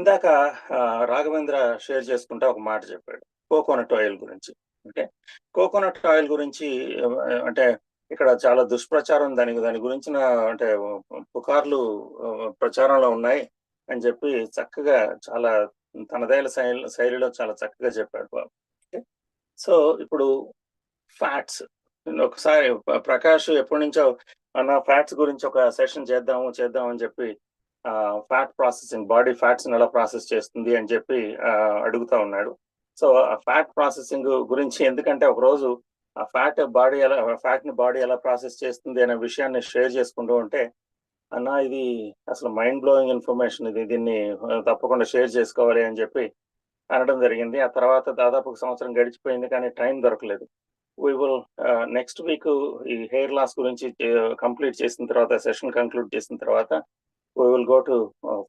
ఇందాక రాఘవేంద్ర షేర్ చేసుకుంటా ఒక మాట చెప్పాడు. కోకోనట్ ఆయిల్ గురించి. ఓకే. కోకోనట్ ఆయిల్ గురించి అంటే ఇక్కడ చాలా దుష్ప్రచారం దాని దాని గురించిన అంటే పుకార్లు ప్రచారంలో ఉన్నాయి అని చెప్పి చక్కగా చాలా తనదైన శైలిలో చాలా చక్కగా చెప్పాడు బాబు. ఓకే. సో ఇప్పుడు ఫ్యాట్స్ ఒకసారి ప్రకాష్ ఎప్పటినుంచో అన్న ఫ్యాట్స్ గురించి ఒక సెషన్ చేద్దాం అని చెప్పి ఫ్యాట్ ప్రాసెసింగ్ బాడీ ఫ్యాట్స్ ఎలా ప్రాసెస్ చేస్తుంది అని చెప్పి అడుగుతా ఉన్నాడు. సో ఆ ఫ్యాట్ ప్రాసెసింగ్ గురించి ఎందుకంటే ఒక రోజు ఆ ఫ్యాట్ ని బాడీ ఎలా ప్రాసెస్ చేస్తుంది అనే విషయాన్ని షేర్ చేసుకుంటూ ఉంటే అన్న ఇది అసలు మైండ్ బ్లోయింగ్ ఇన్ఫర్మేషన్ దీన్ని తప్పకుండా షేర్ చేసుకోవాలి అని చెప్పి అనడం జరిగింది. ఆ తర్వాత దాదాపు ఒక సంవత్సరం గడిచిపోయింది కానీ టైం దొరకలేదు. వి విల్ నెక్స్ట్ వీక్ ఈ హెయిర్ లాస్ గురించి కంప్లీట్ చేసిన తర్వాత సెషన్ కంక్లూడ్ చేసిన తర్వాత we will go to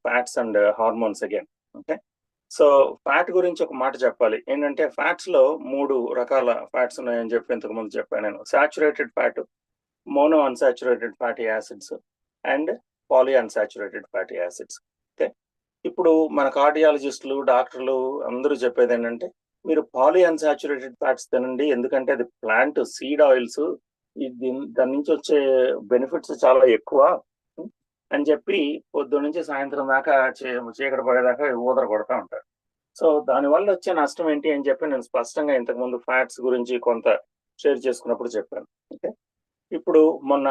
fats and hormones again. Okay. So fat గురించి ఒక మాట చెప్పాలి. ఏంటంటే ఫ్యాట్స్ లో 3 రకాల ఫ్యాట్స్ ఉన్నాయని చెప్పి ఇంతకు ముందు చెప్పాను నేను. Saturated fat, mono unsaturated fatty acids and poly unsaturated fatty acids. Okay. ఇప్పుడు మన కార్డియాలజిస్టులు, డాక్టర్లు అందరూ చెప్పేది ఏంటంటే మీరు పాలీ అన్సాచురేటెడ్ ఫ్యాట్స్ తినండి, ఎందుకంటే అది ప్లాంట్ సీడ్ ఆయిల్స్, దాని నుంచి వచ్చే బెనిఫిట్స్ చాలా ఎక్కువ అని చెప్పి పొద్దున్న నుంచి సాయంత్రం దాకా చీకటి పడేదాకా ఊదర కొడతా ఉంటారు. సో దానివల్ల వచ్చే నష్టం ఏంటి అని చెప్పి నేను స్పష్టంగా ఇంతకుముందు ఫ్యాట్స్ గురించి కొంత షేర్ చేసుకున్నప్పుడు చెప్పాను. ఓకే. ఇప్పుడు మొన్న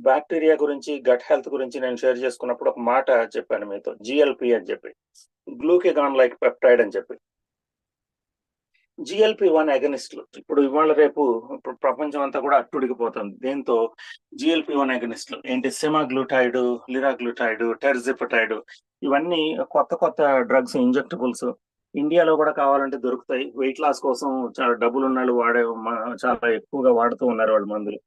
బ్యాక్టీరియా గురించి, గట్ హెల్త్ గురించి నేను షేర్ చేసుకున్నప్పుడు ఒక మాట చెప్పాను మీతో, జిఎల్పి అని చెప్పి, గ్లూకెగాన్ లైక్ పెప్టైడ్ అని చెప్పి. GLP-1 అగనిస్టులు ఇప్పుడు ఇవాళ రేపు ఇప్పుడు ప్రపంచం అంతా కూడా అట్టుడికిపోతుంది. దీంతో GLP-1 అగనిస్టులు ఏంటి, సెమాగ్లూటైడ్, లిరాగ్లూటైడ్, టెర్జిపటైడ్, ఇవన్నీ కొత్త కొత్త డ్రగ్స్, ఇంజెక్టబుల్స్ ఇండియాలో కూడా కావాలంటే దొరుకుతాయి. వెయిట్ లాస్ కోసం చాలా డబ్బులు ఉన్న వాళ్ళు చాలా ఎక్కువగా వాడుతూ ఉన్నారు వాళ్ళు మందులు.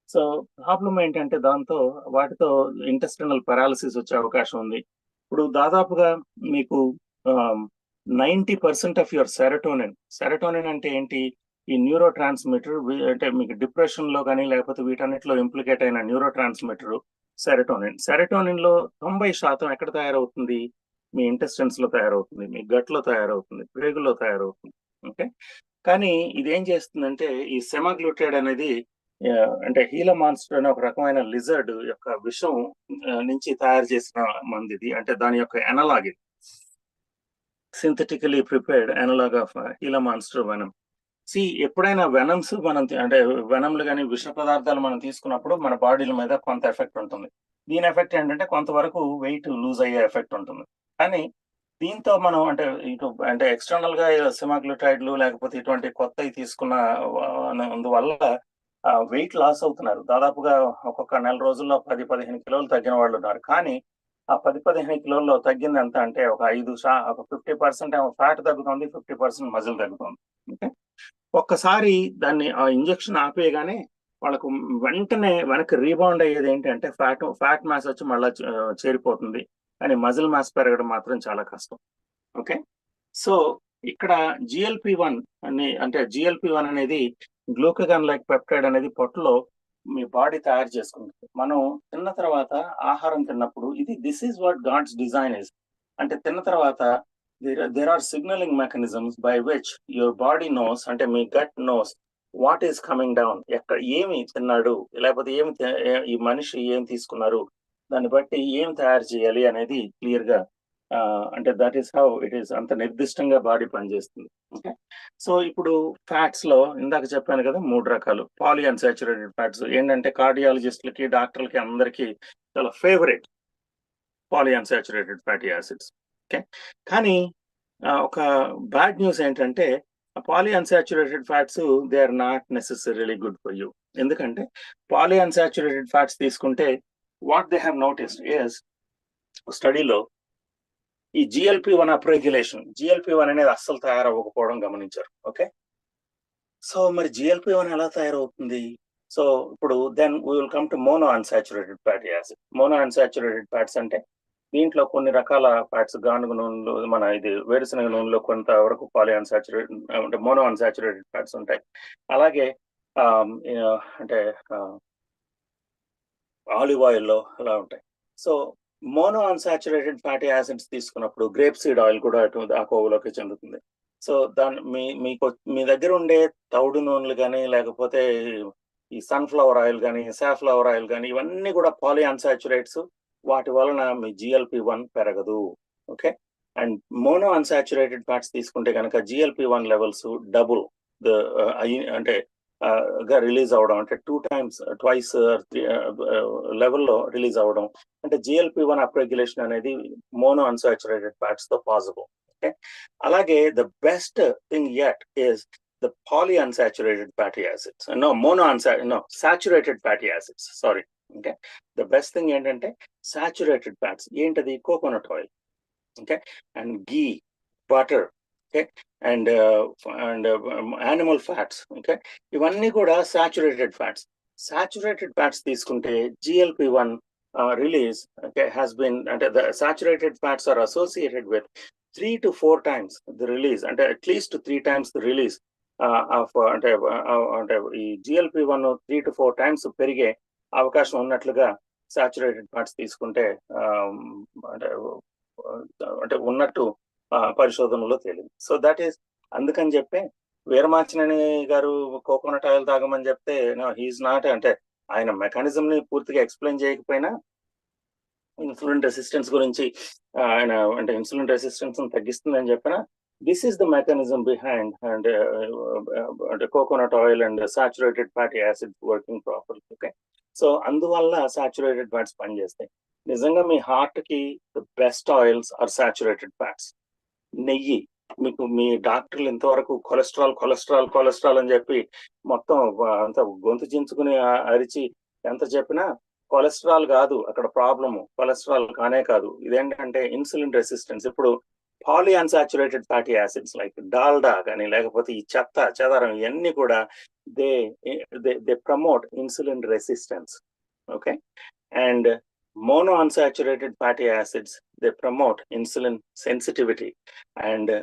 సో ప్రాబ్లం ఏంటంటే దాంతో వాటితో ఇంటెస్టినల్ పారాలిసిస్ వచ్చే అవకాశం ఉంది. ఇప్పుడు దాదాపుగా మీకు 90% ఆఫ్ యువర్ సెరటోనిన్ అంటే ఏంటి, ఈ న్యూరో ట్రాన్స్మిటర్. అంటే మీకు డిప్రెషన్ లో కానీ లేకపోతే వీటన్నిటిలో ఇంప్లికేట్ అయిన న్యూరో ట్రాన్స్మిటర్ సెరటోనిన్ లో 90% ఎక్కడ తయారవుతుంది, మీ ఇంటెస్టెన్స్ లో తయారవుతుంది, మీ గట్ లో తయారవుతుంది, ప్రేగుల్లో తయారవుతుంది. ఓకే. కానీ ఇదేం చేస్తుందంటే ఈ సెమాగ్లూటైడ్ అనేది అంటే హీలా మాన్స్టర్ అనే ఒక రకమైన లిజర్డ్ యొక్క విషం నుంచి తయారు చేసిన మందిది. అంటే దాని యొక్క ఎనలాగ్ ఇది, synthetically prepared analogue of Gila monster venom. ఎప్పుడైనా వెనమ్స్ మనం అంటే వెనమ్లు కానీ విష పదార్థాలు మనం తీసుకున్నప్పుడు మన బాడీల మీద కొంత ఎఫెక్ట్ ఉంటుంది. దీని ఎఫెక్ట్ ఏంటంటే కొంతవరకు వెయిట్ లూజ్ అయ్యే ఎఫెక్ట్ ఉంటుంది. కానీ దీంతో మనం అంటే ఎక్స్టర్నల్ గా సెమాగ్లూటైడ్లు లేకపోతే ఇటువంటి కొత్తవి తీసుకున్న అందువల్ల వెయిట్ లాస్ అవుతున్నారు. దాదాపుగా ఒక్కొక్క నెల రోజుల్లో 10-15 కిలోలు తగ్గిన వాళ్ళు ఉన్నారు. కానీ ఆ 10-15 కిలోల్లో తగ్గింది ఎంత అంటే ఒక 50% ఫ్యాట్ తగ్గుతుంది, 50% మజిల్ తగ్గుతుంది. ఓకే. ఒక్కసారి దాన్ని ఆ ఇంజెక్షన్ ఆపేయగానే వాళ్ళకు వెంటనే వెనక్కి రీబౌండ్ అయ్యేది ఏంటంటే ఫ్యాట్ మాస్ వచ్చి మళ్ళీ చేరిపోతుంది. కానీ మజిల్ మాస్ పెరగడం మాత్రం చాలా కష్టం. ఓకే. సో ఇక్కడ GLP-1 GLP-1 అనేది గ్లూకగాన్ లైక్ పెప్టైడ్ అనేది పొట్టలో మీ బాడీ తయారు చేసుకుంటుంది. మనం తిన్న తర్వాత ఆహారం తిన్నప్పుడు this is what God's design is. అంటే తిన్న తర్వాత there are signaling mechanisms by which your body knows, అంటే మీ gut knows what is coming down. ఏమి తిన్నాడు, లేకపోతే ఈ మనిషి ఏం తీసుకున్నారు, దాన్ని బట్టి ఏం తయారు చేయాలి అనేది క్లియర్ గా అంటే that is how it is. అంత నిర్దిష్టంగా బాడీ పనిచేస్తుంది. ఓకే. సో ఇప్పుడు ఫ్యాట్స్ లో ఇందాక చెప్పాను కదా 3 రకాలు. పాలీ అన్సాచురేటెడ్ ఫ్యాట్స్ ఏంటంటే కార్డియాలజిస్టులకి, డాక్టర్లకి అందరికీ చాలా favourite poly unsaturated fatty acids. Okay. కానీ ఒక బ్యాడ్ న్యూస్ ఏంటంటే poly unsaturated fats they are not necessarily good for you. ఎందుకంటే పాలీ అన్సాచురేటెడ్ ఫ్యాట్స్ తీసుకుంటే what they have noticed is, స్టడీలో ఈ GLP-1 అప్రెగ్యులేషన్, GLP-1 అనేది అస్సలు తయారవ్వకపోవడం గమనించారు. ఓకే. సో మరి GLP-1 ఎలా తయారవుతుంది? సో ఇప్పుడు then we will come to mono unsaturated fatty acid. Mono unsaturated fats అంటే దీంట్లో కొన్ని రకాల ఫ్యాట్స్, గానుగ నూనెలు, వేరుశనగ నూనెలో కొంతవరకు పాలీ అన్సాచురేటెడ్ అంటే మోనో అన్సాచురేటెడ్ ఫ్యాట్స్ ఉంటాయి. అలాగే అంటే ఆలివ్ ఆయిల్లో అలా ఉంటాయి. So mono unsaturated fatty acids తీసుకున్నప్పుడు గ్రేప్ సీడ్ ఆయిల్ కూడా ఆ కోవలోకి చెందుతుంది. సో మీకు మీ దగ్గర ఉండే తౌడు నూనెలు కానీ, లేకపోతే ఈ సన్ఫ్లవర్ ఆయిల్ కానీ, సాఫ్లవర్ ఆయిల్ కానీ, ఇవన్నీ కూడా పాలీ అన్సాచురేట్స్. వాటి వలన మీ GLP-1 పెరగదు. Okay. And mono unsaturated fats తీసుకుంటే కనుక GLP-1 లెవెల్స్ డబుల్ అంటే గా రిలీజ్ అవడం, అంటే ట్వైస్ లెవెల్లో రిలీజ్ అవడం, అంటే GLP-1 అప్రెగ్యులేషన్ అనేది మోనో అన్సాచురేటెడ్ ఫ్యాట్స్ తో పాసిబుల్. ఓకే. అలాగే the best thing yet is the polyunsaturated fatty acids. Saturated fatty acids. Sorry. Okay. The best thing ఏంటంటే saturated fats. ఏంటది? Coconut oil. Okay. And ghee, butter. Okay. And animal fats. Okay. ఇవన్నీ కూడా saturated fats. Saturated fats తీసుకుంటే GLP-1 release, okay, has been, అంటే the saturated fats are associated with 3 to 4 times the release, అంటే at least 3 times the release అంటే ఈ GLP-1 3 to 4 times పెరిగే అవకాశం ఉన్నట్లుగా సాచురేటెడ్ ఫ్యాట్స్ తీసుకుంటే అంటే ఉన్నట్టు పరిశోధనలో తేలింది. సో దట్ ఈస్, అందుకని చెప్పి వీరమాచినేని గారు కోకోనట్ ఆయిల్ తాగమని చెప్తే హీఈస్ నాట్, అంటే ఆయన మెకానిజం ని పూర్తిగా ఎక్స్ప్లెయిన్ చేయకపోయినా ఇన్సులిన్ రెసిస్టెన్స్ గురించి ఆయన, అంటే ఇన్సులిన్ రెసిస్టెన్స్ తగ్గిస్తుందని చెప్పిన, this is the mechanism behind and coconut oil and saturated fatty acids working properly. Okay. So అందువల్ల సాచురేటెడ్ ఫ్యాట్స్ పనిచేస్తాయి. నిజంగా మీ హార్ట్ కి the best oils are saturated fats. నెయ్యి, మీకు మీ డాక్టర్లు ఇంతవరకు కొలెస్ట్రాల్ అని చెప్పి మొత్తం అంత గొంతు చించుకుని అరిచి ఎంత చెప్పినా కొలెస్ట్రాల్ కాదు అక్కడ ప్రాబ్లము, కొలెస్ట్రాల్ కానే కాదు. ఇదేంటంటే ఇన్సులిన్ రెసిస్టెన్స్. ఇప్పుడు poly unsaturated fatty acids like Dalda కానీ, లేకపోతే ఈ చెదారం, ఇవన్నీ కూడా they promote insulin resistance. Okay. And mono unsaturated fatty acids they promote insulin sensitivity, and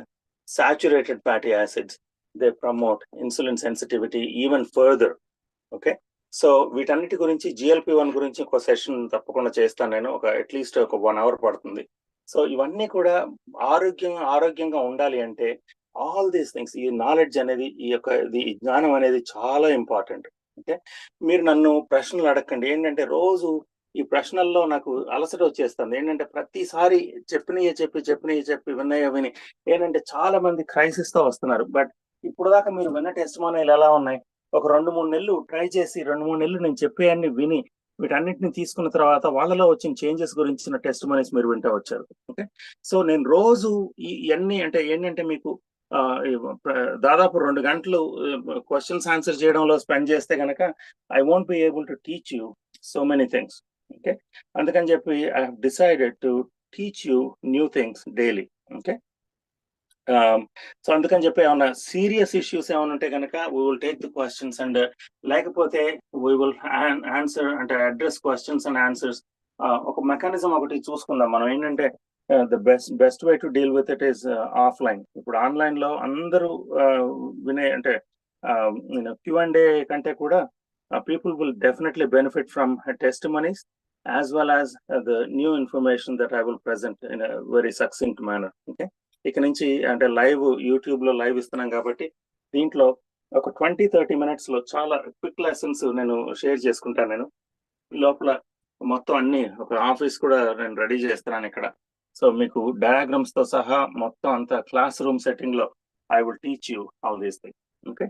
saturated fatty acids they promote insulin sensitivity even further. Okay. So వీటన్నిటి గురించి GLP-1 గురించి ఒక సెషన్ తప్పకుండా చేస్తాను నేను, అట్లీస్ట్ ఒక 1 hour పడుతుంది. సో ఇవన్నీ కూడా ఆరోగ్యంగా ఉండాలి అంటే ఆల్ దీస్ థింగ్స్, ఈ నాలెడ్జ్ అనేది, ఈ జ్ఞానం అనేది చాలా ఇంపార్టెంట్. ఓకే. మీరు నన్ను ప్రశ్నలు అడగండి. ఏంటంటే రోజు ఈ ప్రశ్నల్లో నాకు అలసట వచ్చేస్తుంది. ఏంటంటే ప్రతిసారి చెప్పి విని ఏంటంటే చాలా మంది క్రైసిస్ తో వస్తున్నారు. బట్ ఇప్పుడు దాకా మీరు విన్న టెస్టిమోనియల్ ఎలా ఉన్నాయి? ఒక 2-3 నెలలు ట్రై చేసి 2-3 నెలలు నేను చెప్పేయన్ని విని వీటన్నిటిని తీసుకున్న తర్వాత వాళ్ళలో వచ్చిన చేంజెస్ గురించిన టెస్టిమోనియల్స్ మీరు వింటూ వచ్చారు. ఓకే. సో నేను రోజు ఇవన్నీ, అంటే ఏంటంటే మీకు దాదాపు 2 గంటలు క్వశ్చన్స్ ఆన్సర్ చేయడంలో స్పెండ్ చేస్తే కనుక I won't be able to teach you so many things. Okay. అందుకని చెప్పి I have decided to teach you new things daily. Okay. So అందుకని చెప్పి ఏమన్నా సీరియస్ ఇష్యూస్ ఏమైనా ఉంటే కనుక we will take the questions, and లేకపోతే వీ విల్ ఆన్సర్, అంటే అడ్రస్ క్వశ్చన్స్ అండ్ ఆన్సర్స్. ఒక మెకానిజం ఒకటి చూసుకుందాం మనం. ఏంటంటే the best way to deal with it is offline. ఇప్పుడు ఆన్లైన్ లో అందరూ వినే, అంటే Q&A కంటే కూడా people will definitely benefit from testimonies as well as the new information that I will present in a very succinct manner. Okay. ఇక నుంచి అంటే యూట్యూబ్ లో లైవ్ ఇస్తున్నాం కాబట్టి దీంట్లో ఒక 20-30 minutes లో చాలా క్విక్ లెసన్స్ నేను షేర్ చేసుకుంటాను. నేను లోపల మొత్తం అన్ని ఒక ఆఫీస్ కూడా నేను రెడీ చేస్తున్నాను ఇక్కడ. సో మీకు డయాగ్రామ్స్ తో సహా మొత్తం అంతా క్లాస్ రూమ్ సెట్టింగ్ లో I will teach you all these things. Okay.